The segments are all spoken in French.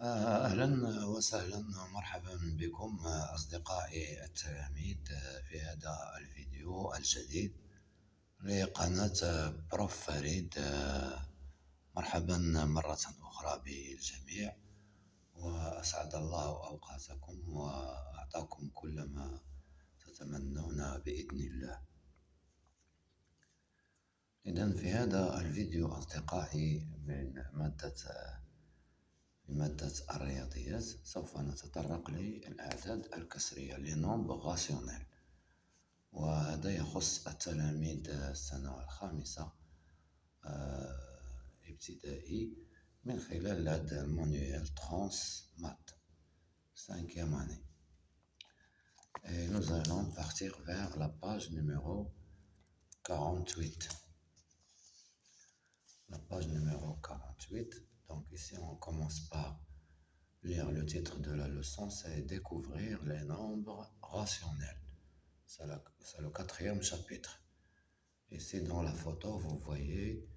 أهلا وسهلا ومرحبا بكم أصدقائي التلاميذ في هذا الفيديو الجديد لقناة بروف فريد. مرحبا مرة أخرى بالجميع، وأسعد الله أوقاتكم وأعطاكم كل ما تتمنون بإذن الله. إذن في هذا الفيديو أصدقائي من مادة الرياضيات سوف نتطرق للأعداد الكسرية لنومبر غاسيونيل، وهذا يخص التلاميذ السنة الخامسة ابتدائي من خلال هذا المانيوال ترانس مات 5e année. Et nous allons partir vers la page numéro 48. La page numéro 48. Donc ici on commence par lire le titre de la leçon, c'est découvrir les nombres rationnels. C'est le 4e chapitre. Ici dans la photo vous voyez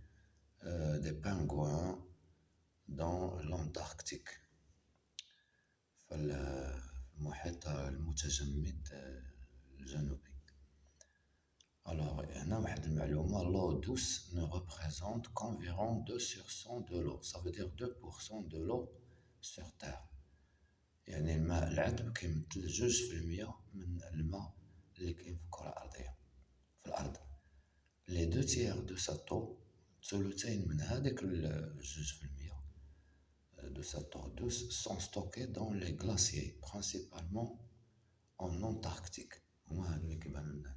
des pingouins dans l'Antarctique, في المحيط المتجمد الجنوبي. Alors, il y a واحد المعلومة, l'eau douce ne représente qu'environ 2 sur 100 de l'eau. Ça veut dire 2% de l'eau sur Terre. يعني الماء العذب كيمثل 2% من الماء اللي كاين في الكرة الأرضية في الأرض. Les 2 tiers de cette eau, ثلثين من هذيك 2% de cette eau douce sont stockés dans les glaciers, principalement en Antarctique. هما اللي كيبانوا لنا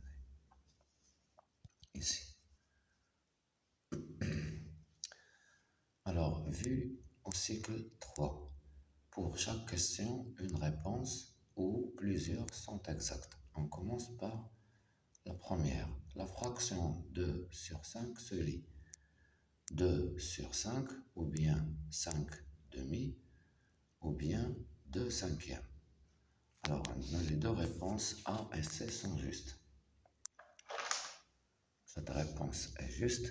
ici. Alors, vu au cycle 3. Pour chaque question, une réponse ou plusieurs sont exactes. On commence par la première. La fraction 2 sur 5 se lit 2 sur 5 ou bien 5 demi ou bien 2 cinquièmes. Alors, les deux réponses A et C sont justes. Cette réponse est juste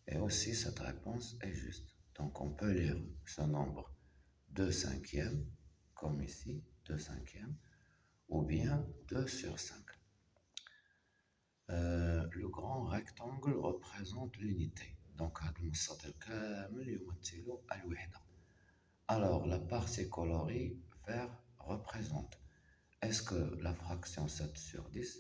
et aussi cette réponse est juste. Donc on peut lire ce nombre 2 cinquièmes, comme ici, 2 cinquièmes, ou bien 2 sur 5. Le grand rectangle représente l'unité. Donc, alors, la partie colorée vert représente. Est-ce que la fraction 7 sur 10,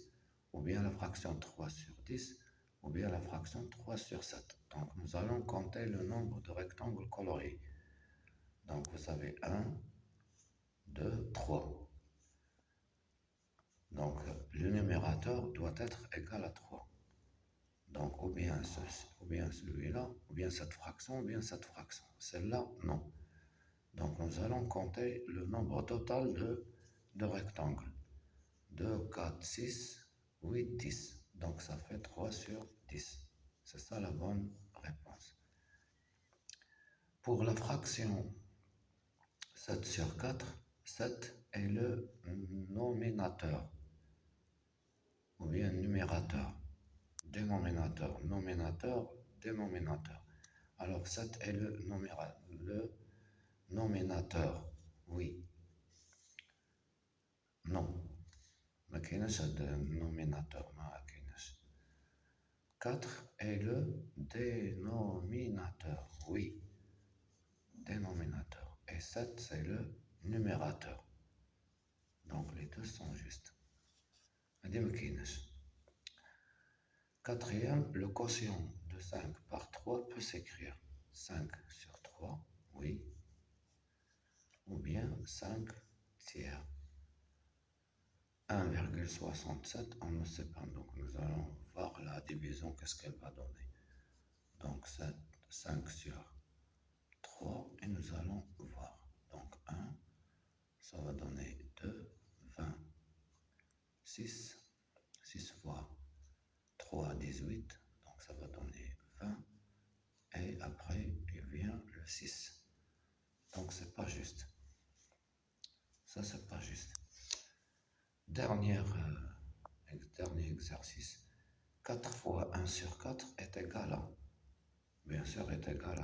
ou bien la fraction 3 sur 10, ou bien la fraction 3 sur 7. Donc, nous allons compter le nombre de rectangles colorés. Donc, vous avez 1, 2, 3. Donc, le numérateur doit être égal à 3. Donc, ou bien celui-là, ou bien cette fraction, ou bien cette fraction. Celle-là, non. Donc, nous allons compter le nombre total de rectangles. 2, 4, 6, 8, 10. Donc, ça fait 3 sur 10. C'est ça la bonne réponse. Pour la fraction 7 sur 4, 7 est le nominateur, ou bien numérateur. Dénominateur, nominateur, dénominateur. Alors 7 est le nominateur. Oui. Non. ما كايناش هذا nominateur, ما كايناش. 4 est le dénominateur. Oui. Dénominateur. Et 7 c'est le numérateur. Donc les deux sont justes. هذه ما كايناش. Quatrième, le quotient de 5 par 3 peut s'écrire 5 sur 3, oui, ou bien 5 tiers. 1,67, on ne sait pas, donc nous allons voir la division, qu'est-ce qu'elle va donner. Donc 5 sur 3, et nous allons voir. Donc 1, ça va donner 2, 20, 6, 6 fois 3, 18, donc ça va donner 20, et après il vient le 6. Donc c'est pas juste. Ça c'est pas juste. Dernier exercice. 4 fois 1 sur 4 est égal à, bien sûr est égal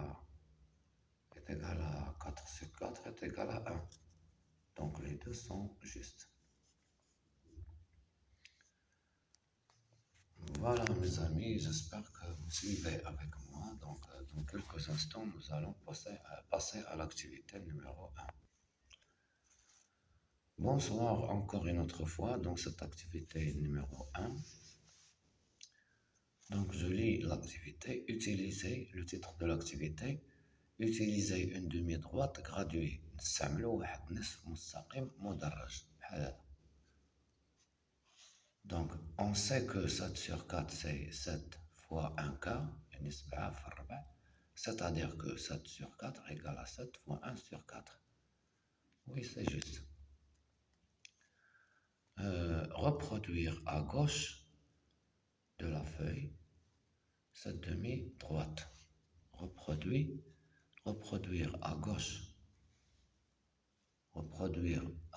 est égal à 4 sur 4 est égal à 1. Donc les deux sont justes. Voilà mes amis, j'espère que vous suivez avec moi. Donc dans quelques instants, nous allons passer à l'activité numéro 1. Bonsoir encore une autre fois dans cette activité numéro 1. Donc je lis l'activité, utiliser le titre de l'activité. Utiliser une demi-droite graduée. نستعملوا واحد نصف مستقيم مدرج بحال هذا. Donc on sait que 7 sur 4 c'est 7 fois 1 quart, يعني 7 في الربع. C'est-à-dire que 7 sur 4 égale à 7 fois 1 sur 4. Oui, c'est juste. Reproduire à gauche de la feuille cette demi-droite. Reproduire à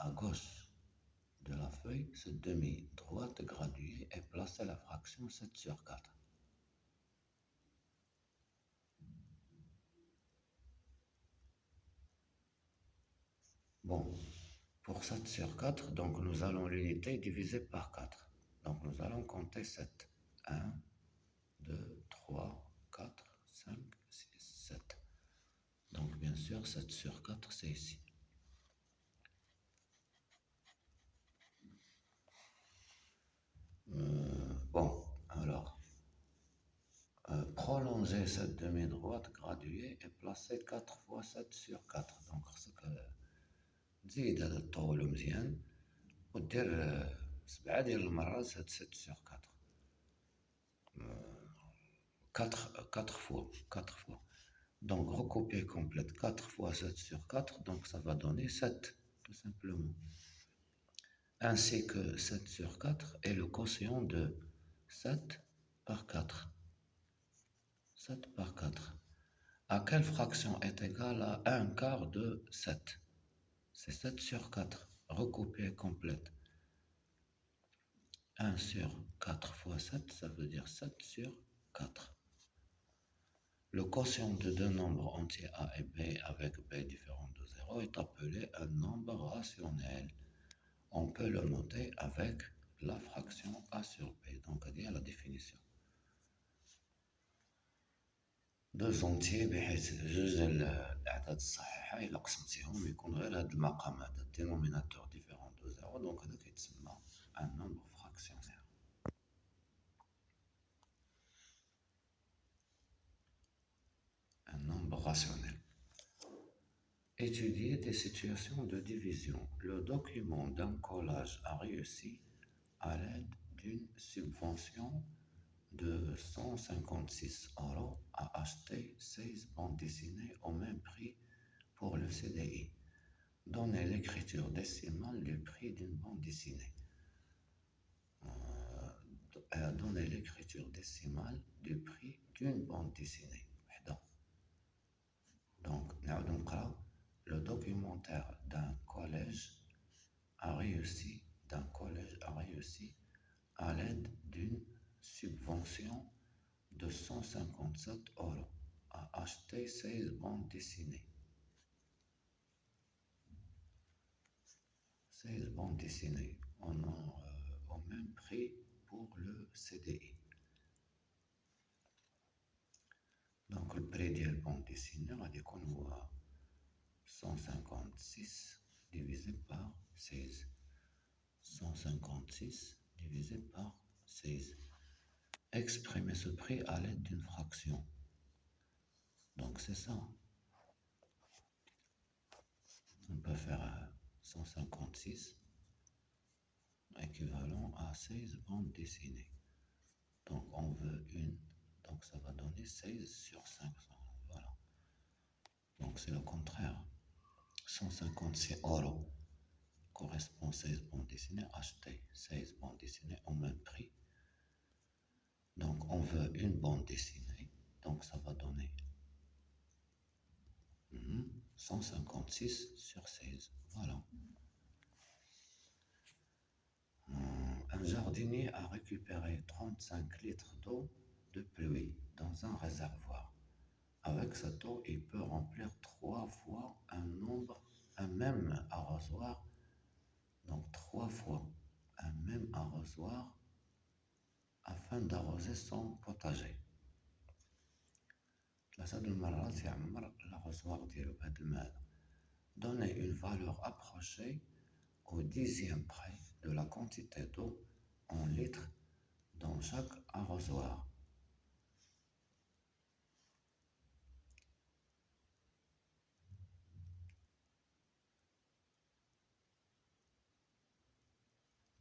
gauche de la feuille cette demi-droite graduée et placer la fraction 7 sur 4. Bon, pour 7 sur 4, donc nous allons l'unité diviser par 4. Donc nous allons compter 7. 1, 2, 3, 4, 5, 6, 7. Donc bien sûr, 7 sur 4, c'est ici. Bon, alors, prolonger cette demi-droite graduée et placer 4 fois 7 sur 4. Donc ce que تزيد هذا الطول مزيان ودير 7 ديال المرات هاد 7 sur 4. 4 fois. Donc recopier complète 4 fois 7 sur 4, donc ça va donner 7, tout simplement. Ainsi que 7 sur 4 est le quotient de 7 par 4. 7 par 4. À quelle fraction est égale à 1 quart de 7? C'est 7 sur 4. Recopier complète. 1 sur 4 fois 7, ça veut dire 7 sur 4. Le quotient de deux nombres entiers A et B avec B différent de 0 est appelé un nombre rationnel. On peut le noter avec la fraction A sur B. Donc, il y a la définition. Deux entiers بحيث جوج الأعداد الصحيحة إلا قسمتيهم يكون غير هاد المقام هذا الدينوميناتور ديفيرون دو زيرو دونك هذا كيتسمى un nombre fractionnaire. Un nombre rationnel. Étudier des situations de division. Le document d'un collage a réussi à l'aide d'une subvention de 156 € à acheter 16 bandes dessinées au même prix pour le CDI. Donnez l'écriture décimale du prix d'une bande dessinée. Donnez l'écriture décimale du prix d'une bande dessinée. Donc, le documentaire d'un collège a réussi à l'aide d'une subvention de 157 € à acheter 16 bandes dessinées. 16 bandes dessinées au même prix pour le CDI. Donc le prix de la bande dessinée va être 156 divisé par 16. 156 divisé par 16. Exprimer ce prix à l'aide d'une fraction. Donc c'est ça. On peut faire 156 équivalent à 16 bandes dessinées. Donc on veut une. Donc ça va donner 16 sur 500. Voilà. Donc c'est le contraire. 156 € correspond à 16 bandes dessinées. Acheter 16 bandes dessinées au même prix. Donc on veut une bande dessinée. Donc ça va donner 156 sur 16. Voilà. Un jardinier a récupéré 35 litres d'eau de pluie dans un réservoir. Avec cette eau, il peut remplir 3 arrosoir, donc 3 fois un même arrosoir afin d'arroser son potager. ثلاثة المرات يعمر l'arrosoir ديالو بهاد الماء هذا. Donner une valeur approchée au dixième près de la quantité d'eau en litres dans chaque arrosoir.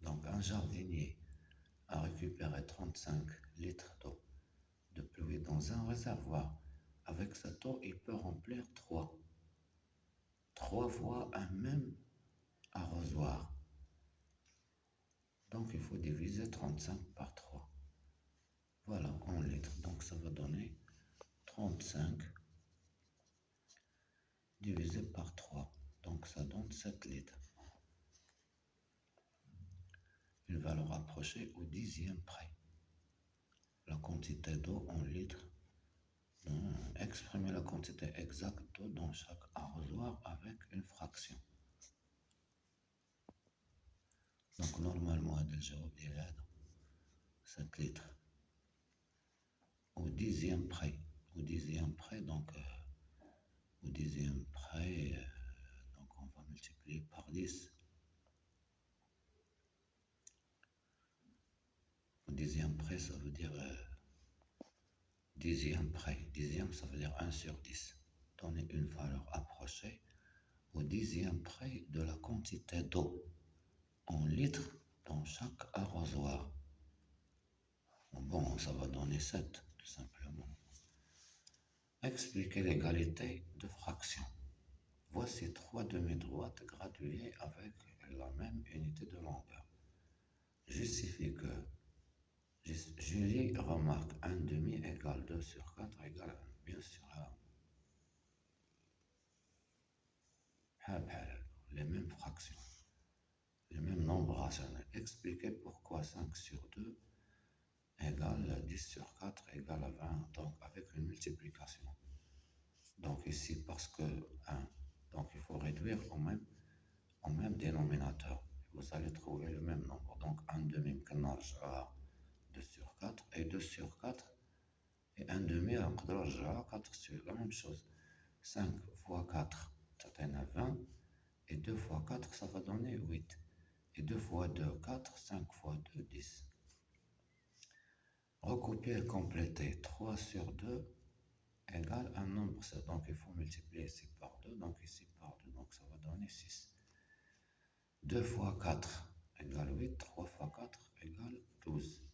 Donc un jardinier a récupéré 35 litres d'eau de pluie dans un réservoir. Avec cette eau, il peut remplir 3 fois un même arrosoir. Donc il faut diviser 35 par 3. Voilà, en litres. Donc ça va donner 35 divisé par 3. Donc ça donne 7 litres. Une valeur rapprochée au dixième près. La quantité d'eau en litres. Exprimer la quantité exacte d'eau dans chaque arrosoir avec une fraction. Donc normalement هذا الجواب ديال هذا 7 litres au dixième près. Au dixième près, donc au dixième près, donc on va multiplier par 10. Au dixième près, ça veut dire dixième près. Dixième, ça veut dire 1 sur 10. Donner une valeur approchée au dixième près de la quantité d'eau en litres dans chaque arrosoir. Bon, ça va donner 7, tout simplement. Expliquer l'égalité de fractions. Voici 3 demi-droites graduées avec la même unité de longueur. Justifie que Julie remarque 1 demi égale 2 sur 4 égale 1. Bien sûr, les mêmes fractions, les mêmes nombres rationnels. Expliquer pourquoi 5 sur 2 égale 10 sur 4 égale à 20, donc avec une multiplication. Donc ici, parce que 1, donc il faut réduire au même dénominateur. Vous allez trouver le même nombre. Donc 1 demi, 2 sur 4, et 2 sur 4, et 1 demi, 4 sur la même chose. 5 fois 4, ça donne 20, et 2 fois 4, ça va donner 8. Et 2 fois 2, 4, 5 fois 2, 10. Recopier et compléter 3 sur 2 égale un nombre, donc il faut multiplier ici par 2, donc ici par 2, donc ça va donner 6. 2 fois 4 égale 8, 3 fois 4 égale 12.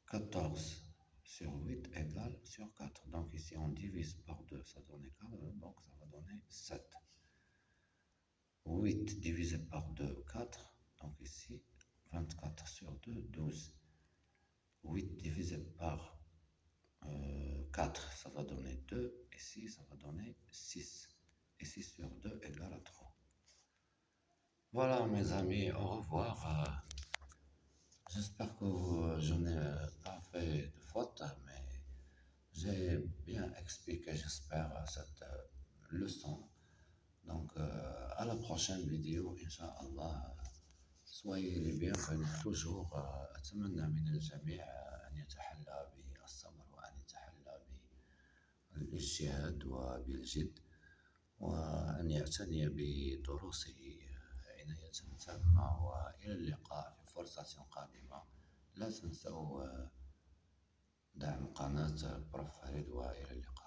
14 sur 8 égale sur 4, donc ici on divise par 2, ça donne 4, donc ça va donner 7. 8 divisé par 2, 4, donc ici 24 sur 2, 12. 8 divisé par 4, ça va donner 2, ici ça va donner 6. Et 6 sur 2 égale à 3. Voilà mes amis, au revoir. J'espère que je n'ai pas fait de faute, mais j'ai bien expliqué, j'espère, cette leçon. Donc à la prochaine vidéo, Inch'Allah. Soyez les bienvenus toujours. أتمنى من الجميع أن يتحلى بالصبر وأن يتحلى بالاجتهاد وبالجد وأن يعتني بدروسه عناية تامة. وإلى اللقاء في فرصة قادمة. لا تنسوا دعم قناة بروف فريد وإلى اللقاء.